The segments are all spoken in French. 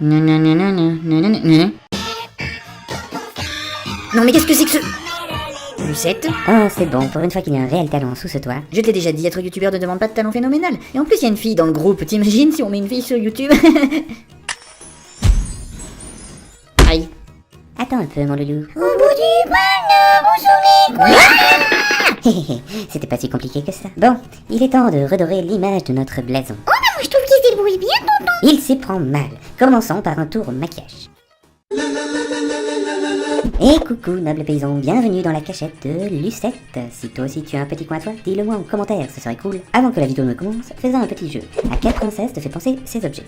Non mais qu'est-ce que c'est que ce... Lucette? Oh, c'est bon, pour une fois qu'il y a un réel talent sous ce toit. Je te l'ai déjà dit, être youtubeur ne demande pas de talent phénoménal. Et en plus, il y a une fille dans le groupe. T'imagines si on met une fille sur YouTube? Aïe. Attends un peu, mon loulou. Au bout du panneau, vous saurez quoi. C'était pas si compliqué que ça. Bon, il est temps de redorer l'image de notre blason. Oh bah moi je trouve qu'il se débrouille bien, tonton. Il s'y prend mal. Commençons par un tour maquillage. Et coucou, noble paysan, bienvenue dans la cachette de Lucette. Si toi aussi tu as un petit coin à toi, dis-le moi en commentaire, ce serait cool. Avant que la vidéo ne commence, faisons un petit jeu. À quelle princesse te fait penser ces objets?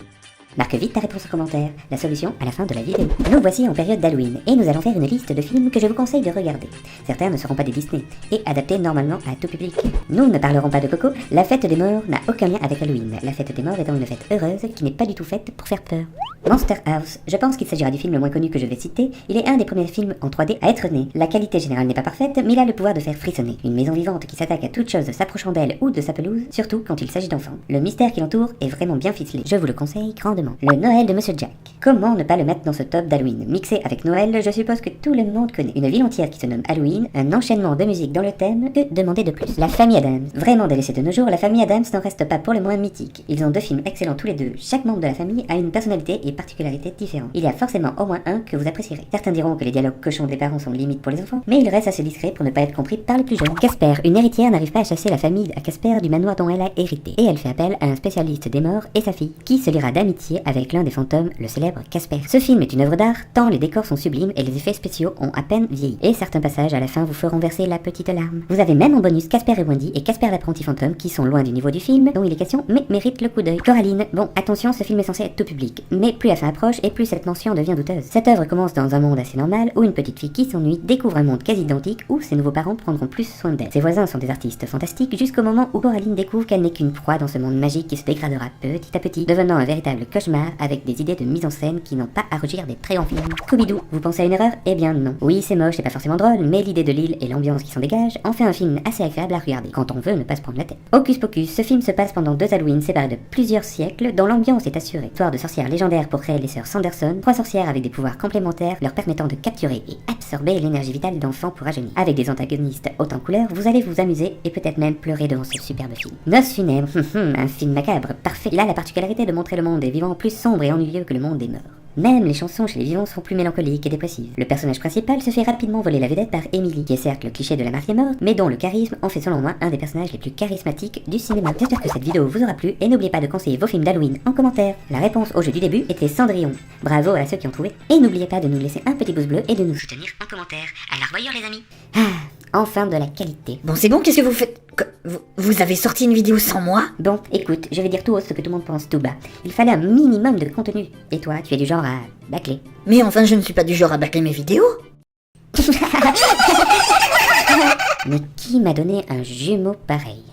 Marque vite ta réponse en commentaire, la solution à la fin de la vidéo. Nous voici en période d'Halloween, et nous allons faire une liste de films que je vous conseille de regarder. Certains ne seront pas des Disney, et adaptés normalement à tout public. Nous ne parlerons pas de Coco, la fête des morts n'a aucun lien avec Halloween, la fête des morts étant une fête heureuse qui n'est pas du tout faite pour faire peur. Monster House, je pense qu'il s'agira du film le moins connu que je vais citer, il est un des premiers films en 3D à être né. La qualité générale n'est pas parfaite, mais il a le pouvoir de faire frissonner. Une maison vivante qui s'attaque à toute chose s'approchant d'elle ou de sa pelouse, surtout quand il s'agit d'enfants. Le mystère qui l'entoure est vraiment bien ficelé, je vous le conseille grandement. Le Noël de Monsieur Jack. Comment ne pas le mettre dans ce top d'Halloween? Mixé avec Noël, je suppose que tout le monde connaît. Une ville entière qui se nomme Halloween, un enchaînement de musique dans le thème, que demander de plus? La famille Addams. Vraiment délaissée de nos jours, la famille Addams n'en reste pas pour le moins mythique. Ils ont deux films excellents tous les deux. Chaque membre de la famille a une personnalité et particularité différentes. Il y a forcément au moins un que vous apprécierez. Certains diront que les dialogues cochons des parents sont limites pour les enfants, mais il reste assez discret pour ne pas être compris par les plus jeunes. Casper, une héritière n'arrive pas à chasser la famille à Casper du manoir dont elle a hérité, et elle fait appel à un spécialiste des morts et sa fille, qui se liera d'amitié avec l'un des fantômes, le célèbre Casper. Ce film est une œuvre d'art, tant les décors sont sublimes et les effets spéciaux ont à peine vieilli. Et certains passages à la fin vous feront verser la petite larme. Vous avez même en bonus Casper et Wendy et Casper l'apprenti fantôme qui sont loin du niveau du film dont il est question mais méritent le coup d'œil. Coraline, bon attention, ce film est censé être tout public, mais plus la fin approche et plus cette mention devient douteuse. Cette œuvre commence dans un monde assez normal où une petite fille qui s'ennuie découvre un monde quasi identique où ses nouveaux parents prendront plus soin d'elle. Ses voisins sont des artistes fantastiques jusqu'au moment où Coraline découvre qu'elle n'est qu'une proie dans ce monde magique qui se dégradera petit à petit, devenant un véritable cauchemar avec des idées de mise en scène qui n'ont pas à rougir des très grands films. Scooby-Doo, vous pensez à une erreur? Eh bien non. Oui, c'est moche et pas forcément drôle, mais l'idée de l'île et l'ambiance qui s'en dégage en fait un film assez agréable à regarder quand on veut ne pas se prendre la tête. Hocus Pocus, ce film se passe pendant 2 Halloween séparés de plusieurs siècles dont l'ambiance est assurée. Histoire de sorcières légendaires pour créer les sœurs Sanderson, 3 sorcières avec des pouvoirs complémentaires leur permettant de capturer et absorber l'énergie vitale d'enfants pour rajeunir. Avec des antagonistes haut en couleur, vous allez vous amuser et peut-être même pleurer devant ce superbe film. Noces funèbres, un film macabre, parfait. Il a la particularité de montrer le monde des vivants plus sombre et ennuyeux que le monde des morts. Même les chansons chez les vivants sont plus mélancoliques et dépressives. Le personnage principal se fait rapidement voler la vedette par Emily, qui est certes le cliché de la mariée morte, mais dont le charisme en fait selon moi un des personnages les plus charismatiques du cinéma. J'espère que cette vidéo vous aura plu et n'oubliez pas de conseiller vos films d'Halloween en commentaire. La réponse au jeu du début était Cendrillon. Bravo à ceux qui ont trouvé. Et n'oubliez pas de nous laisser un petit pouce bleu et de nous soutenir en commentaire. À la revoyure les amis. Enfin de la qualité. Bon, c'est bon, qu'est-ce que vous faites? Vous avez sorti une vidéo sans moi? Bon, écoute, je vais dire tout haut ce que tout le monde pense tout bas. Il fallait un minimum de contenu. Et toi, tu es du genre à bâcler. Mais enfin, je ne suis pas du genre à bâcler mes vidéos. Mais qui m'a donné un jumeau pareil?